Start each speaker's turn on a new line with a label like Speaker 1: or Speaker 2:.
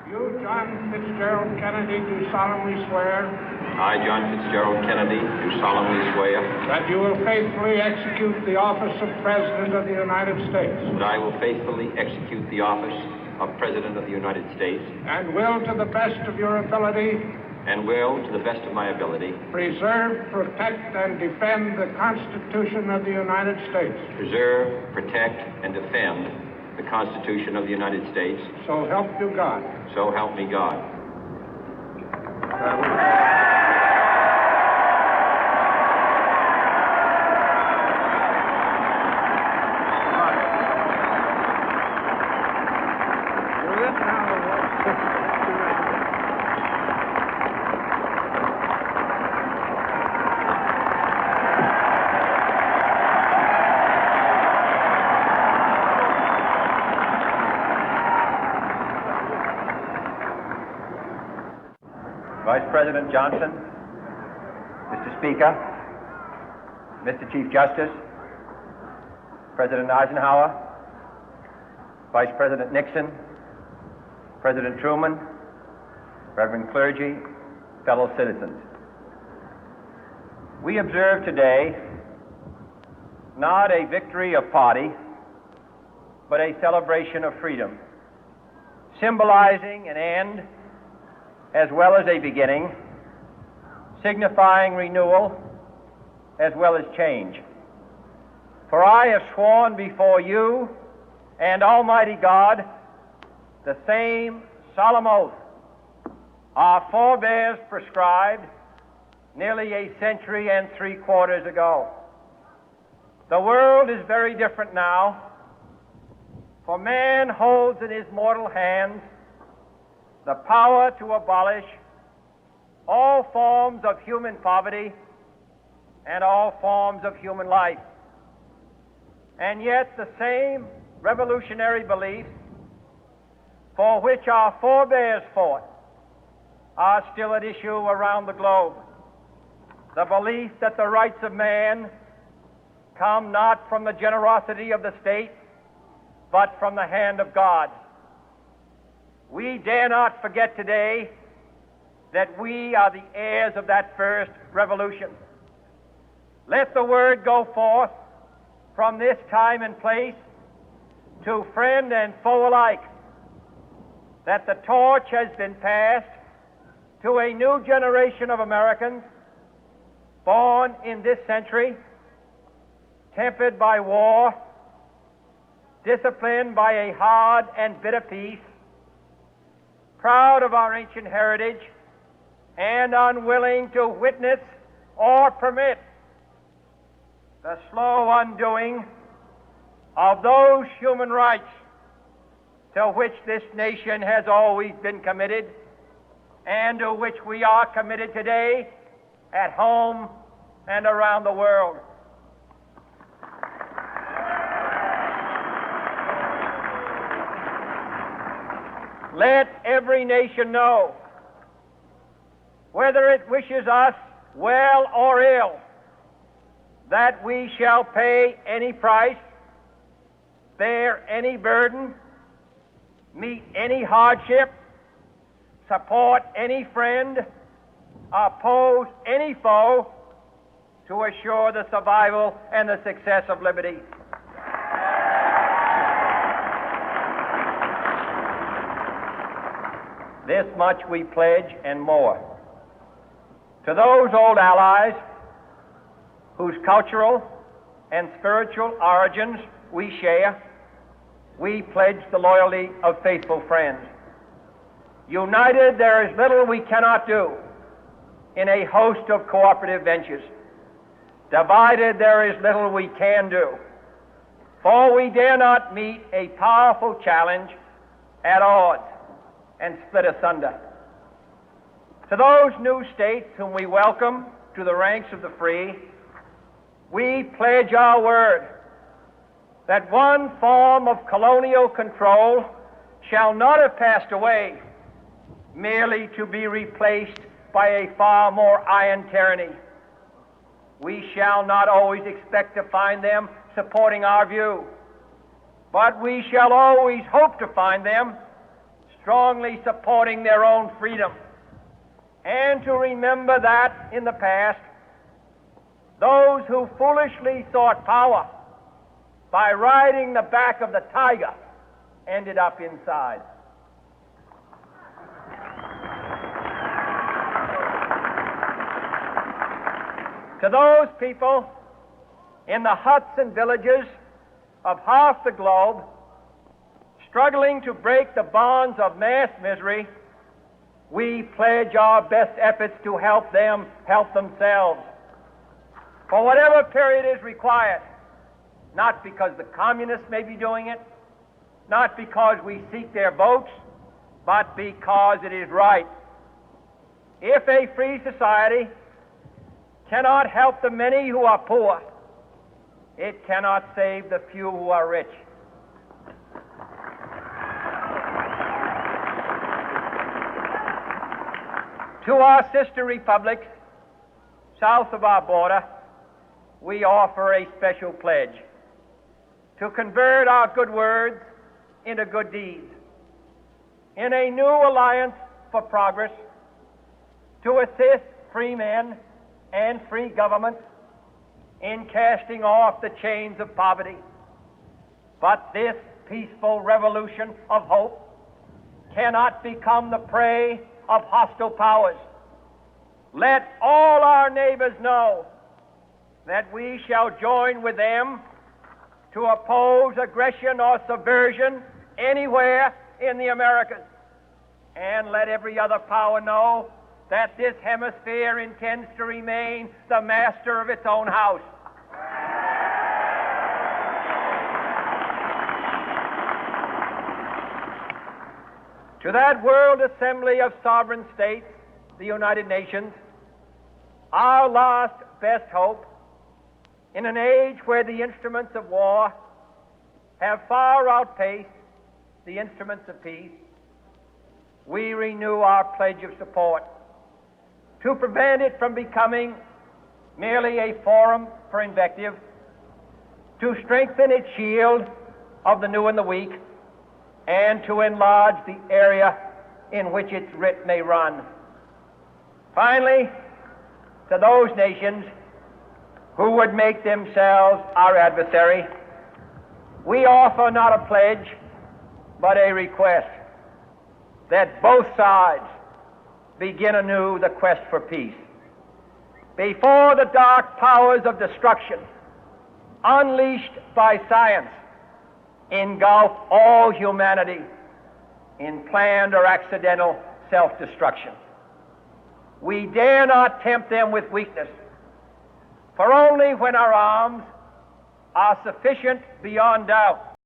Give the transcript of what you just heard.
Speaker 1: You, John Fitzgerald Kennedy, do solemnly swear.
Speaker 2: I, John Fitzgerald Kennedy, do solemnly swear.
Speaker 1: That you will faithfully execute the office of President of the United States.
Speaker 2: That I will faithfully execute the office of President of the United States.
Speaker 1: And will, to the best of your ability.
Speaker 2: And will, to the best of my ability.
Speaker 1: Preserve, protect, and defend the Constitution of the United States.
Speaker 2: Preserve, protect, and defend the Constitution of the United States.
Speaker 1: So help you God.
Speaker 2: So help me God.
Speaker 3: Vice President Johnson, Mr. Speaker, Mr. Chief Justice, President Eisenhower, Vice President Nixon, President Truman, Reverend clergy, fellow citizens. We observe today not a victory of party, but a celebration of freedom, symbolizing an end as well as a beginning, signifying renewal as well as change. For I have sworn before you and Almighty God the same solemn oath our forebears prescribed nearly a century and 3/4 ago. The world is very different now, for man holds in his mortal hands the power to abolish all forms of human poverty and all forms of human life. And yet the same revolutionary beliefs for which our forebears fought are still at issue around the globe. The belief that the rights of man come not from the generosity of the state, but from the hand of God. We dare not forget today that we are the heirs of that first revolution. Let the word go forth from this time and place to friend and foe alike that the torch has been passed to a new generation of Americans born in this century, tempered by war, disciplined by a hard and bitter peace, proud of our ancient heritage, and unwilling to witness or permit the slow undoing of those human rights to which this nation has always been committed and to which we are committed today at home and around the world. Let every nation know, whether it wishes us well or ill, that we shall pay any price, bear any burden, meet any hardship, support any friend, oppose any foe to assure the survival and the success of liberty. This much we pledge and more. To those old allies whose cultural and spiritual origins we share, we pledge the loyalty of faithful friends. United, there is little we cannot do in a host of cooperative ventures. Divided, there is little we can do, for we dare not meet a powerful challenge at odds and split asunder. To those new states whom we welcome to the ranks of the free, we pledge our word that one form of colonial control shall not have passed away, merely to be replaced by a far more iron tyranny. We shall not always expect to find them supporting our view, but we shall always hope to find them strongly supporting their own freedom, and to remember that in the past, those who foolishly sought power by riding the back of the tiger ended up inside. To those people in the huts and villages of half the globe struggling to break the bonds of mass misery, we pledge our best efforts to help them help themselves for whatever period is required, not because the communists may be doing it, not because we seek their votes, but because it is right. If a free society cannot help the many who are poor, it cannot save the few who are rich. To our sister republics south of our border, we offer a special pledge to convert our good words into good deeds, in a new alliance for progress, to assist free men and free governments in casting off the chains of poverty. But this peaceful revolution of hope cannot become the prey of hostile powers. Let all our neighbors know that we shall join with them to oppose aggression or subversion anywhere in the Americas. And let every other power know that this hemisphere intends to remain the master of its own house. To that World Assembly of Sovereign States, the United Nations, our last best hope, in an age where the instruments of war have far outpaced the instruments of peace, we renew our pledge of support to prevent it from becoming merely a forum for invective, to strengthen its shield of the new and the weak, and to enlarge the area in which its writ may run. Finally, to those nations who would make themselves our adversary, we offer not a pledge, but a request that both sides begin anew the quest for peace. Before the dark powers of destruction, unleashed by science, engulf all humanity in planned or accidental self-destruction, we dare not tempt them with weakness, for only when our arms are sufficient beyond doubt